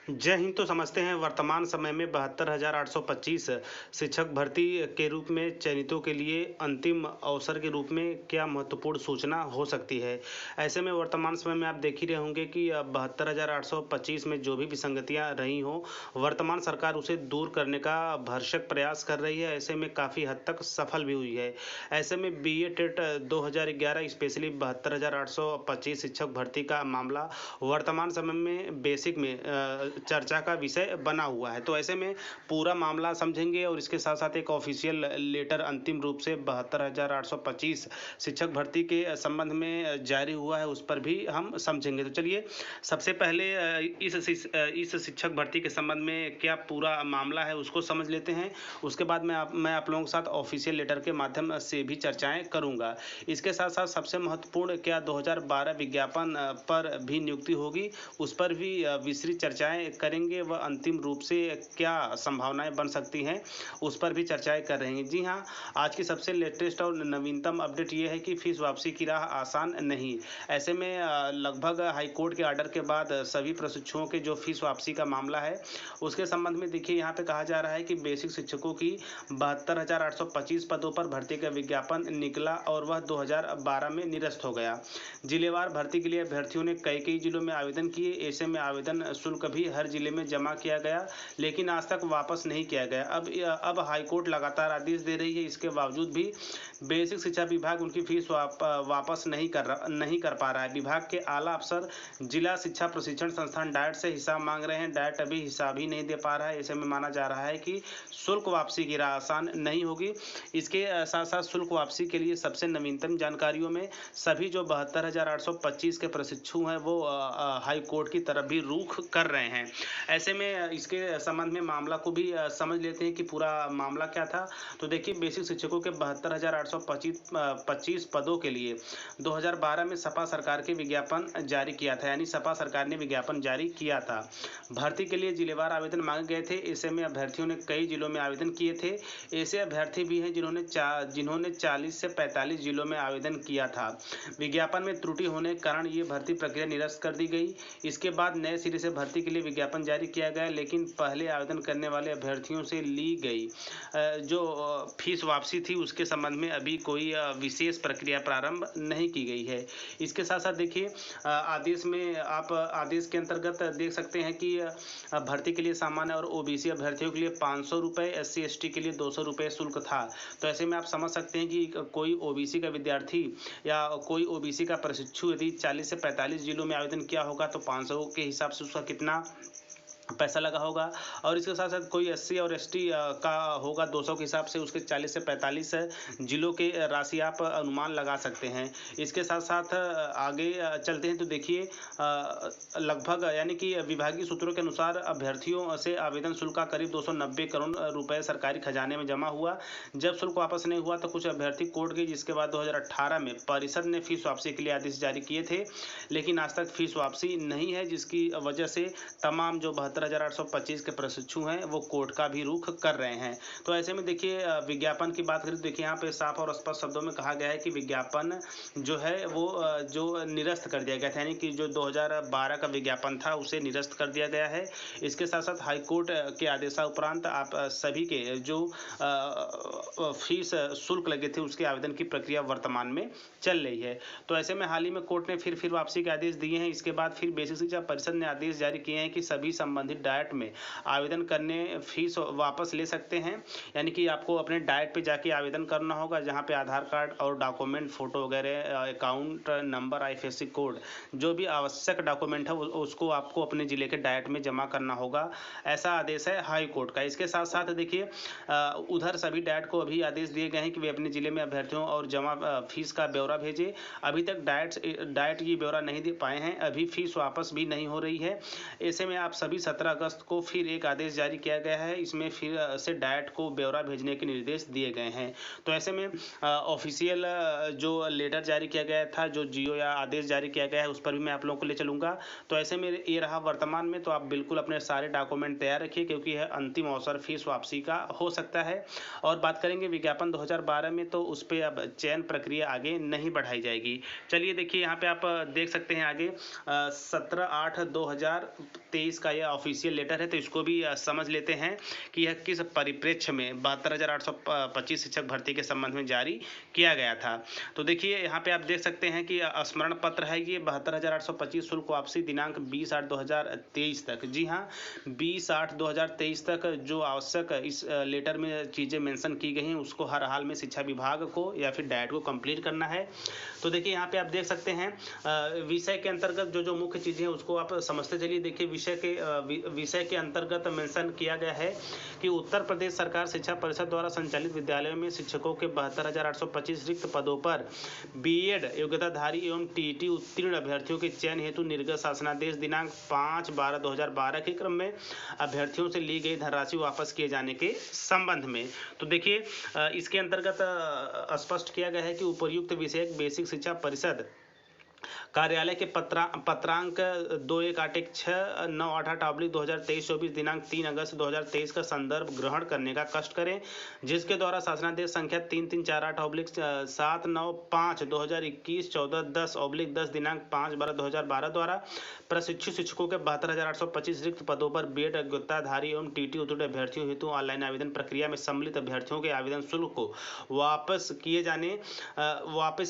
जय हिंद। तो समझते हैं वर्तमान समय में 72,825 शिक्षक भर्ती के रूप में चयनितों के लिए अंतिम अवसर के रूप में क्या महत्वपूर्ण सूचना हो सकती है। ऐसे में वर्तमान समय में आप देख ही रहे होंगे कि 72,825 में जो भी विसंगतियां रही हों, वर्तमान सरकार उसे दूर करने का भरसक प्रयास कर रही है। ऐसे में काफ़ी हद तक सफल भी हुई है। ऐसे में बीए टेट 2011 स्पेशली 72,825 शिक्षक भर्ती का मामला वर्तमान समय में बेसिक में चर्चा का विषय बना हुआ है। तो ऐसे में पूरा मामला समझेंगे और इसके साथ साथ एक ऑफिशियल लेटर अंतिम रूप से 72,825 शिक्षक भर्ती के संबंध में जारी हुआ है, उस पर भी हम समझेंगे। तो चलिए सबसे पहले इस शिक्षक भर्ती के संबंध में क्या पूरा मामला है उसको समझ लेते हैं। उसके बाद मैं आप लोगों के साथ ऑफिशियल लेटर के माध्यम से भी चर्चाएं करूंगा। इसके साथ साथ सबसे महत्वपूर्ण क्या 2012 विज्ञापन पर भी नियुक्ति होगी, उस पर भी विस्तृत चर्चाएं करेंगे। वह अंतिम रूप से क्या संभावनाएं बन सकती हैं उस पर भी चर्चाएं कर रहे हैं। जी हाँ, आज की सबसे लेटेस्ट और नवीनतम अपडेट ये है कि फीस वापसी की राह आसान नहीं। ऐसे में लगभग हाईकोर्ट के आर्डर के बाद सभी प्रशिक्षुओं के जो फीस वापसी का मामला है उसके संबंध में देखिए यहाँ पे कहा जा रहा है कि बेसिक शिक्षकों की 72,825 पदों पर भर्ती का विज्ञापन निकला और वह 2012 में निरस्त हो गया। जिलेवार भर्ती के लिए अभ्यर्थियों ने कई जिलों में आवेदन किए। ऐसे में आवेदन शुल्क भी हर जिले में जमा किया गया, लेकिन आज तक वापस नहीं किया गया। अब हाईकोर्ट लगातार आदेश दे रही है, इसके बावजूद भी बेसिक शिक्षा विभाग उनकी फीस वापस नहीं कर पा रहा है। विभाग के आला अफसर जिला शिक्षा प्रशिक्षण संस्थान डाइट से हिसाब मांग रहे हैं। डाइट अभी हिसाब ही नहीं दे पा रहा है। ऐसे में माना जा रहा है कि शुल्क वापसी की राह आसान नहीं होगी। इसके साथ साथ शुल्क वापसी के लिए सबसे नवीनतम जानकारियों में सभी जो 72,825 के प्रशिक्षु हैं वो हाई कोर्ट की तरफ भी रुख कर रहे हैं। ऐसे में इसके संबंध में मामला को भी समझ लेते हैं कि पूरा मामला क्या था। तो देखिए बेसिक शिक्षकों के 72,825 पदों के लिए 2012 में सपा सरकार के विज्ञापन जारी किया था, यानी सपा सरकार ने विज्ञापन जारी किया था। भर्ती के लिए जिलेवार आवेदन मांगे गए थे। ऐसे में अभ्यर्थियों ने कई जिलों में आवेदन किए थे। ऐसे अभ्यर्थी भी हैं जिन्होंने 40 से 45 जिलों में आवेदन किया था। विज्ञापन में त्रुटि होने के कारण ये भर्ती प्रक्रिया निरस्त कर दी गई। इसके बाद नए सिरे से भर्ती के लिए विज्ञापन जारी किया गया, लेकिन पहले आवेदन करने वाले अभ्यर्थियों से ली गई जो फीस वापसी थी उसके संबंध में अभी कोई विशेष प्रक्रिया प्रारंभ नहीं की गई है। इसके साथ साथ देखिए आदेश में आप आदेश के अंतर्गत देख सकते हैं कि भर्ती के लिए सामान्य और ओबीसी अभ्यर्थियों के लिए 500 रुपये, एससी एसटी के लिए 200 रुपये शुल्क था। तो ऐसे में आप समझ सकते हैं कि कोई ओबीसी का विद्यार्थी या कोई ओबीसी का प्रशिक्षु यदि 40 से 45 जिलों में आवेदन किया होगा तो 500 के हिसाब से उसका कितना पैसा लगा होगा। और इसके साथ साथ कोई एससी और एसटी का होगा 200 के हिसाब से उसके 40 से 45 जिलों के राशि आप अनुमान लगा सकते हैं। इसके साथ साथ आगे चलते हैं तो देखिए लगभग यानी कि विभागीय सूत्रों के अनुसार अभ्यर्थियों से आवेदन शुल्क का करीब 290 करोड़ रुपए सरकारी खजाने में जमा हुआ। जब शुल्क वापस नहीं हुआ तो कुछ अभ्यर्थी कोर्ट गए, जिसके बाद 2018 में परिषद ने फीस वापसी के लिए आदेश जारी किए थे, लेकिन आज तक फीस वापसी नहीं है, जिसकी वजह से तमाम जो 72,825 के प्रशिक्षु हैं वो कोर्ट का भी रुख कर रहे हैं। तो ऐसे में देखिए विज्ञापन की बात करें तो देखिए यहाँ पे साफ और स्पष्ट शब्दों में कहा गया है कि विज्ञापन जो है वो जो निरस्त कर दिया गया था, यानी कि जो 2012 का विज्ञापन था उसे निरस्त कर दिया गया है। इसके साथ साथ हाईकोर्ट के आदेशानुसार आप सभी के जो फीस शुल्क लगे थे उसके आवेदन की प्रक्रिया वर्तमान में चल रही है। तो ऐसे में हाल ही में कोर्ट ने फिर वापसी के आदेश दिए हैं। इसके बाद फिर बेसिक शिक्षा परिषद ने आदेश जारी किए हैं कि सभी संबंधित डाइट में आवेदन करने फीस वापस ले सकते हैं, यानी कि आपको अपने डाइट पे जाके आवेदन करना होगा, जहां पे आधार कार्ड और डॉक्यूमेंट, फोटो वगैरह, अकाउंट नंबर, आईएफएससी कोड, जो भी आवश्यक डॉक्यूमेंट है उसको आपको अपने जिले के डाइट में जमा करना होगा। ऐसा आदेश है हाई कोर्ट का। इसके साथ साथ देखिए उधर सभी डाइट को अभी आदेश दिए गए हैं कि वे अपने जिले में अभ्यर्थियों और जमा फीस का ब्यौरा भेजें। अभी तक डाइट ये ब्यौरा नहीं दे पाए हैं, अभी फीस वापस भी नहीं हो रही है। ऐसे में आप सभी 17 अगस्त को फिर एक आदेश जारी किया गया है, इसमें फिर से डाइट को ब्यौरा भेजने के निर्देश दिए गए हैं। तो ऐसे में ऑफिशियल जो लेटर जारी किया गया था, जो जियो या आदेश जारी किया गया है, उस पर भी मैं आप लोगों को ले चलूँगा। तो ऐसे में ये रहा वर्तमान में, तो आप बिल्कुल अपने सारे डॉक्यूमेंट तैयार रखिए, क्योंकि यह अंतिम अवसर फीस वापसी का हो सकता है। और बात करेंगे विज्ञापन 2012 में, तो उस पर अब चयन प्रक्रिया आगे नहीं बढ़ाई जाएगी। चलिए देखिए यहाँ पे आप देख सकते हैं आगे 17/8/2023 का यह ऑफिस ऑफिशियल लेटर है, तो इसको भी समझ लेते हैं कि यह किस परिप्रेक्ष्य में 72,825 शिक्षक भर्ती के संबंध में जारी किया गया था। तो देखिए यहाँ पे आप देख सकते हैं कि स्मरण पत्र है ये 72,825 शुल्क वापसी दिनांक 20/8/2023 तक। जी हाँ, 20/8/2023 तक जो आवश्यक इस लेटर में चीज़ें मेंशन की गई हैं उसको हर हाल में शिक्षा विभाग को या फिर डाइट को कंप्लीट करना है। तो देखिए यहाँ पे आप देख सकते हैं विषय के अंतर्गत जो मुख्य चीज़ें हैं उसको आप समझते चलिए। देखिए विषय के अंतर्गत मेंशन किया गया है कि उत्तर प्रदेश सरकार शिक्षा परिषद द्वारा संचालित विद्यालयों में शिक्षकों के 72,825 रिक्त पदों पर बीएड योग्यताधारी एवं टीईटी उत्तीर्ण अभ्यर्थियों के चयन हेतु निर्गत शासनादेश दिनांक 5/12/2012 के क्रम में अभ्यर्थियों से ली गई धनराशि वापस किए जाने के संबंध में। तो देखिए इसके अंतर्गत स्पष्ट किया गया है कि उपर्युक्त विषयक बेसिक शिक्षा परिषद कार्यालय के पत्रांक 2186/988/2023-24 दिनांक 3 अगस्त 2023 का संदर्भ ग्रहण करने का कष्ट करें, जिसके द्वारा शासनादेश संख्या 3348/795/2021 14/10/10 दिनांक 5/12/2012 द्वारा प्रशिक्षु शिक्षकों के 72,825 रिक्त पदों पर बीएड योग्यताधारी एवं टीटी उत्तीर्ण अभ्यर्थियों हेतु ऑनलाइन आवेदन प्रक्रिया में सम्मिलित अभ्यर्थियों के आवेदन शुल्क को वापस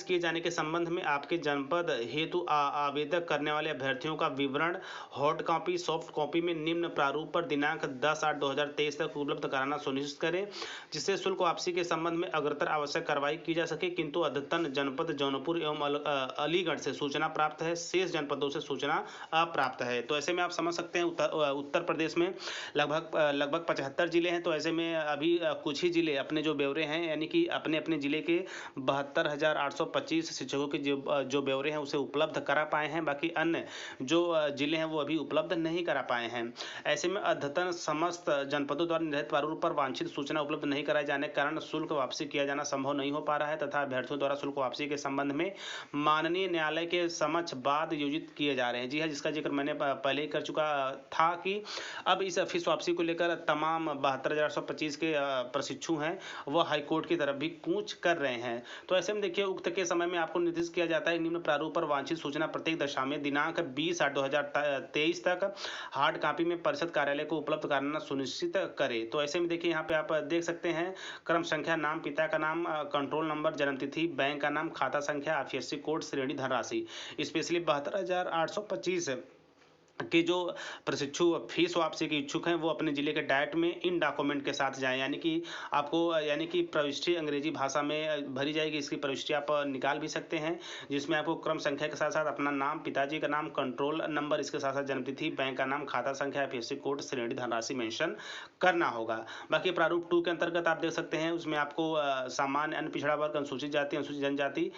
किए जाने के संबंध में आपके जनपद हेतु आवेदन करने वाले अभ्यर्थियों का विवरण हार्ड कॉपी सॉफ्ट कॉपी में निम्न प्रारूप पर दिनांक 10/8/2023 तक उपलब्ध कराना सुनिश्चित करें, जिससे शुल्क वापसी के संबंध में अग्रतर आवश्यक कार्रवाई की जा सके। किंतु अद्यतन जनपद जौनपुर एवं अलीगढ़ से सूचना प्राप्त है, शेष जनपदों से सूचना अप्राप्त है। तो ऐसे में आप समझ सकते हैं उत्तर प्रदेश में लगभग 75 जिले हैं। तो ऐसे में अभी कुछ ही जिले अपने जो ब्यौरे हैं यानी कि अपने जिले के 72,825 शिक्षकों के जो ब्यौरे हैं उसे उपलब्ध करा पाए हैं, बाकी अन्य जो जिले हैं वो अभी उपलब्ध नहीं करा पाए हैं। ऐसे में अद्यतन समस्त जनपदों द्वारा निर्धारित प्रारूप पर वांछित सूचना उपलब्ध नहीं कराए जाने के कारण शुल्क वापसी किया जाना संभव नहीं हो पा रहा है तथा अभ्यर्थियों द्वारा शुल्क वापसी के संबंध में माननीय न्यायालय के समक्ष वाद आयोजित किए जा रहे हैं। जी हाँ, जिसका जिक्र मैंने पहले ही कर चुका था कि अब इस फीस वापसी को लेकर तमाम 72,825 के प्रशिक्षु हैं वह हाईकोर्ट की तरफ भी कूच कर रहे हैं। तो ऐसे में देखिए उक्त के समय में आपको निर्देशित किया जाता है निम्न प्रारूप पर वांछित सूचना प्रत्येक दशा में दिनांक 20/8/2023 तक हार्ड कॉपी में परिषद कार्यालय को उपलब्ध कराना सुनिश्चित करें। तो ऐसे में देखिए यहाँ पे आप देख सकते हैं क्रम संख्या, नाम, पिता का नाम, कंट्रोल नंबर, जन्मतिथि, बैंक का नाम, खाता संख्या, आईएफएससी कोड, श्रेणी, धनराशि। स्पेशली 72,825 कि जो प्रशिक्षु फीस वापसी के इच्छुक हैं वो अपने जिले के डाइट में इन डॉक्यूमेंट के साथ जाएं, यानी कि प्रविष्टि अंग्रेजी भाषा में भरी जाएगी। इसकी प्रविष्टि आप निकाल भी सकते हैं, जिसमें आपको क्रम संख्या के साथ साथ अपना नाम, पिताजी का नाम, कंट्रोल नंबर, इसके साथ साथ जन्मतिथि, बैंक का नाम, खाता संख्या, आईएफएससी कोड, श्रेणी, धनराशि मेंशन करना होगा। बाकी प्रारूप 2 के अंतर्गत आप देख सकते हैं उसमें आपको सामान्य, अन्य पिछड़ा वर्ग, अनुसूचित जाति, अनुसूचित जनजाति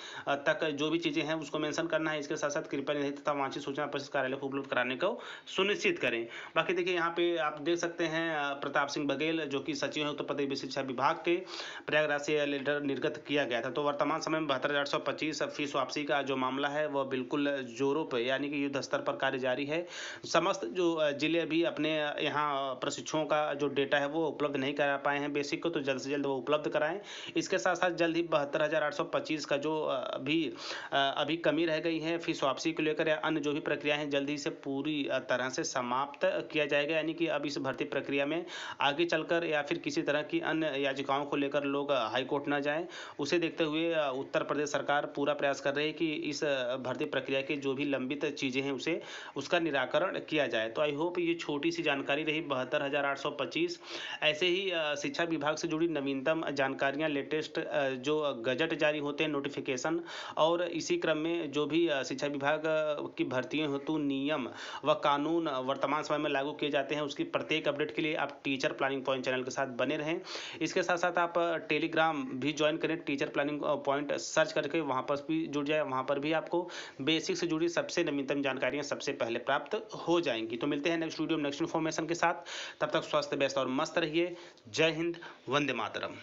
तक जो भी चीज़ें हैं उसको मेंशन करना है। इसके साथ साथ कृपया निर्धारित तथा वांछित सूचना परिषद कार्यालय को उपलब्ध कराने को सुनिश्चित करें। बाकी देखिए यहाँ पे आप देख सकते हैं प्रताप सिंह बघेल जो कि सचिव हैं उत्तर प्रदेश शिक्षा विभाग के, प्रयागराज से लेटर निर्गत किया गया था। तो वर्तमान समय में 72,825 फीस वापसी का जो मामला है वह बिल्कुल जोरों पर यानी कि युद्ध स्तर पर कार्य जारी है। समस्त जो जिले भी अपने यहाँ प्रशिक्षुओं का जो डेटा है वो उपलब्ध नहीं करा पाए हैं बेसिक को, तो जल्द से जल्द वो उपलब्ध कराएं। इसके साथ साथ जल्द ही 72,825 का जो अभी कमी रह गई है फीस वापसी को लेकर या अन्य जो भी प्रक्रिया है जल्दी से पूरी तरह से समाप्त किया जाएगा। यानी कि अब इस भर्ती प्रक्रिया में आगे चलकर या फिर किसी तरह की अन्य याचिकाओं को लेकर लोग हाई कोर्ट न जाएं, उसे देखते हुए उत्तर प्रदेश सरकार पूरा प्रयास कर रही है कि इस भर्ती प्रक्रिया की जो भी लंबित चीज़ें हैं उसका निराकरण किया जाए। तो आई होप ये छोटी सी जानकारी रही 72,825। ऐसे ही शिक्षा विभाग से जुड़ी नवीनतम जानकारियां, लेटेस्ट जो गजट जारी होते हैं, नोटिफिकेशन, और इसी क्रम में जो भी शिक्षा विभाग की भर्तियों हेतु नियम व कानून वर्तमान समय में लागू किए जाते हैं उसकी प्रत्येक अपडेट के लिए आप टीचर प्लानिंग पॉइंट चैनल के साथ बने रहें। इसके साथ साथ आप टेलीग्राम भी ज्वाइन करें, टीचर प्लानिंग पॉइंट सर्च करके वहां पर भी जुड़ जाए। वहां पर भी आपको बेसिक से जुड़ी सबसे नवीनतम जानकारियां सबसे पहले प्राप्त हो जाएंगी। तो मिलते हैं नेक्स्ट वीडियो नेक्स्ट इन्फॉर्मेशन के साथ, तब तक स्वस्थ, व्यस्त और मस्त रहिए। जय हिंद, वंदे मातरम।